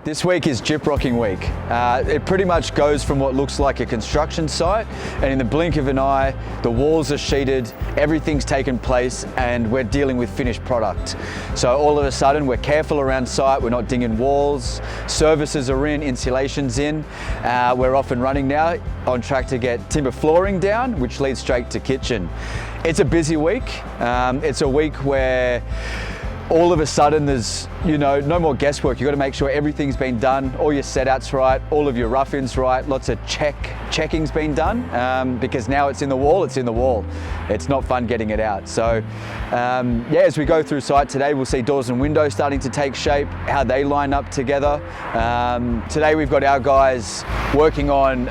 This week is gyprocking week. It pretty much goes from what looks like a construction site, and in the blink of an eye, the walls are sheeted, everything's taken place, and we're dealing with finished product. So all of a sudden, we're careful around site, we're not dinging walls, services are in, insulation's in. We're off and running now, on track to get timber flooring down, which leads straight to kitchen. It's a busy week. It's a week where all of a sudden there's, no more guesswork. You've got to make sure everything's been done, all your setouts right, all of your rough-ins right, lots of checking's been done, because now it's in the wall, it's in the wall. It's not fun getting it out. So as we go through site today, we'll see doors and windows starting to take shape, how they line up together. Today we've got our guys working on,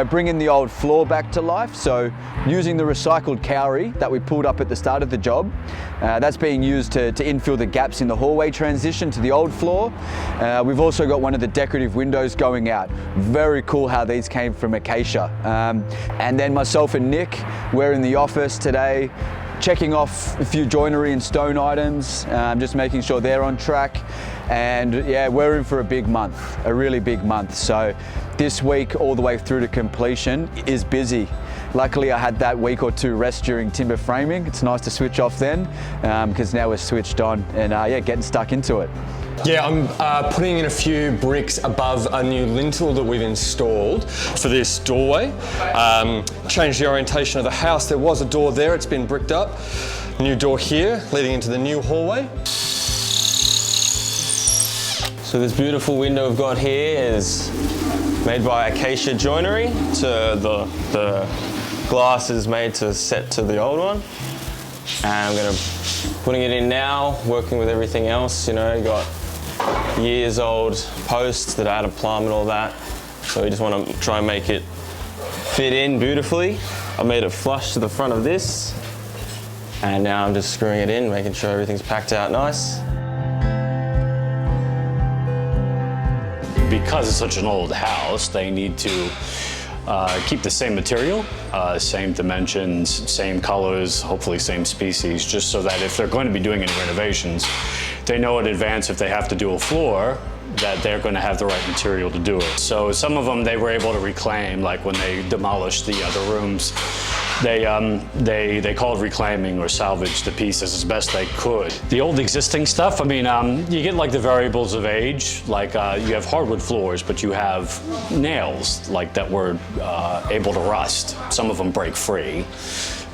bringing the old floor back to life. So using the recycled cowrie that we pulled up at the start of the job, that's being used to infill the gaps in the hallway transition to the old floor. We've also got one of the decorative windows going out. Very cool how these came from acacia. And then myself and Nick, we're in the office today, checking off a few joinery and stone items, just making sure they're on track. And we're in for a big month, a really big month. So this week all the way through to completion is busy. Luckily I had that week or two rest during timber framing. It's nice to switch off then, because now we're switched on and getting stuck into it. Yeah, I'm putting in a few bricks above a new lintel that we've installed for this doorway. Changed the orientation of the house. There was a door there, it's been bricked up. New door here, leading into the new hallway. So this beautiful window we've got here is made by acacia joinery. To the glass is made to set to the old one. And I'm putting it in now, working with everything else. You got years old posts that I had to plumb and all that. So we just want to try and make it fit in beautifully. I made it flush to the front of this. And now I'm just screwing it in, making sure everything's packed out nice. Because it's such an old house, they need to keep the same material, same dimensions, same colors, hopefully same species, just so that if they're going to be doing any renovations, they know in advance if they have to do a floor, that they're going to have the right material to do it. So some of them they were able to reclaim, like when they demolished the other rooms, they called reclaiming or salvaged the pieces as best they could. The old existing stuff, you get like the variables of age, like you have hardwood floors, but you have nails like that were able to rust. Some of them break free.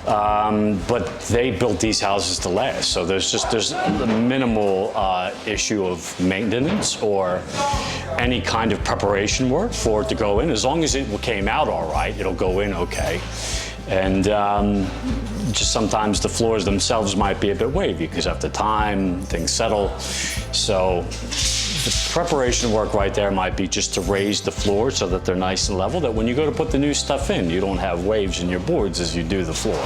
But they built these houses to last, so there's a minimal issue of maintenance or any kind of preparation work for it to go in. As long as it came out all right, it'll go in okay. And just sometimes the floors themselves might be a bit wavy because after time, things settle. So the preparation work right there might be just to raise the floor so that they're nice and level, that when you go to put the new stuff in, you don't have waves in your boards as you do the floor.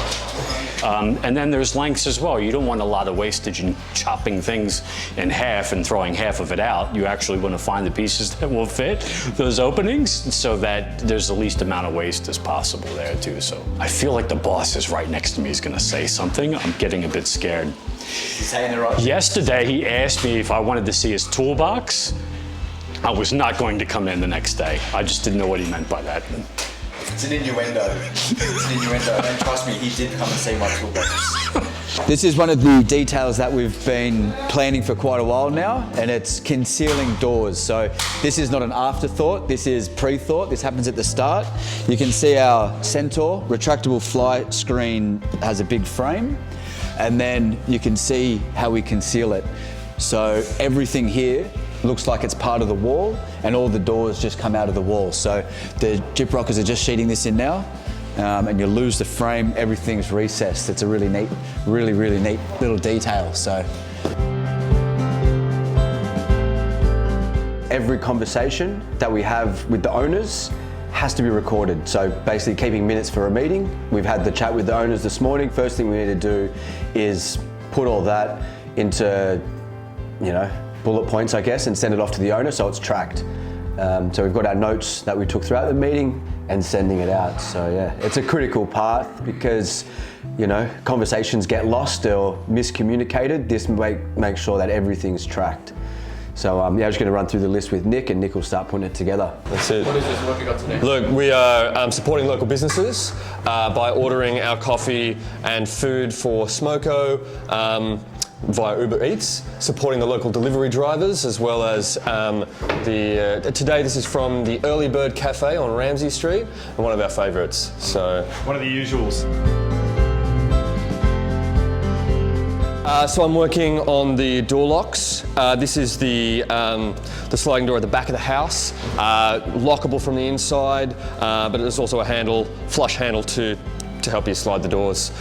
And then there's lengths as well. You don't want a lot of wastage in chopping things in half and throwing half of it out. You actually want to find the pieces that will fit those openings so that there's the least amount of waste as possible there too. So I feel like the boss is right next to me. He's going to say something. I'm getting a bit scared. He's saying the right. Yesterday, he asked me if I wanted to see his toolbox. I was not going to come in the next day. I just didn't know what he meant by that. It's an innuendo. It's an innuendo. And trust me, he did come and see my toolbox. This is one of the details that we've been planning for quite a while now, and it's concealing doors. So this is not an afterthought, this is pre-thought. This happens at the start. You can see our Centaur retractable fly screen has a big frame, and then you can see how we conceal it. So everything here looks like it's part of the wall, and all the doors just come out of the wall. So the gyprockers are just sheeting this in now, and you lose the frame, everything's recessed. It's a really neat, really neat little detail. So every conversation that we have with the owners has to be recorded. So basically keeping minutes for a meeting. We've had the chat with the owners this morning. First thing we need to do is put all that into, bullet points, I guess, and send it off to the owner so it's tracked. So we've got our notes that we took throughout the meeting and sending it out. So it's a critical part because, conversations get lost or miscommunicated. This makes sure that everything's tracked. So yeah, I'm just going to run through the list with Nick, and Nick will start putting it together. That's it. What is this? What have we got today? Look, we are supporting local businesses by ordering our coffee and food for Smoko via Uber Eats, supporting the local delivery drivers, as well as today this is from the Early Bird Cafe on Ramsey Street, and one of our favourites. So one of the usuals. So I'm working on the door locks. This is the sliding door at the back of the house, lockable from the inside, but there's also a handle, flush handle to help you slide the doors.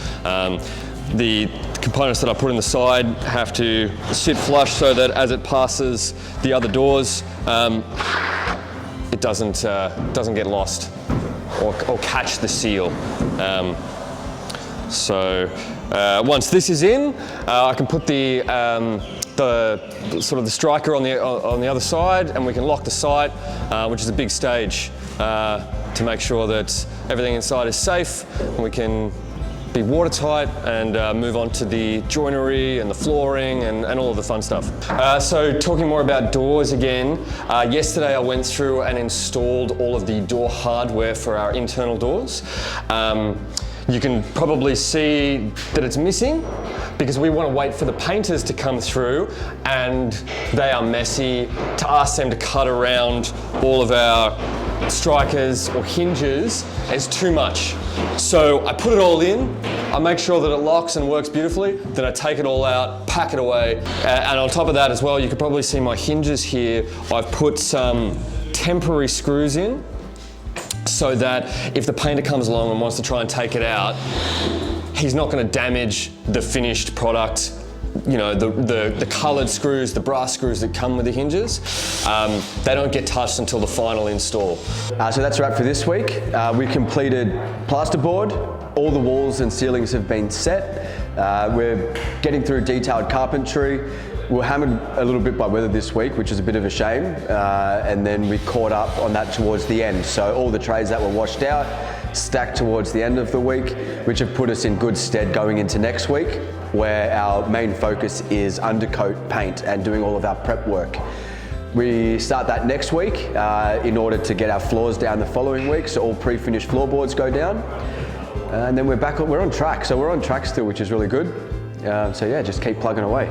The components that I put in the side have to sit flush so that as it passes the other doors, it doesn't get lost or catch the seal. Once this is in, I can put the sort of the striker on the other side, and we can lock the site, which is a big stage, to make sure that everything inside is safe, and we can be watertight and move on to the joinery and the flooring and all of the fun stuff. So talking more about doors again, yesterday I went through and installed all of the door hardware for our internal doors. You can probably see that it's missing because we want to wait for the painters to come through, and they are messy. To ask them to cut around all of our strikers or hinges is too much. So I put it all in, I make sure that it locks and works beautifully, then I take it all out, pack it away, and on top of that as well, you can probably see my hinges here. I've put some temporary screws in, so that if the painter comes along and wants to try and take it out, he's not going to damage the finished product. You know, the coloured screws, the brass screws that come with the hinges, they don't get touched until the final install. So that's a wrap for this week. We completed plasterboard. All the walls and ceilings have been set. We're getting through detailed carpentry. We were hammered a little bit by weather this week, which is a bit of a shame, and then we caught up on that towards the end. So all the trays that were washed out, stacked towards the end of the week, which have put us in good stead going into next week, where our main focus is undercoat paint and doing all of our prep work. We start that next week in order to get our floors down the following week, so all pre-finished floorboards go down. And then we're on track, so we're on track still, which is really good. So yeah, just keep plugging away.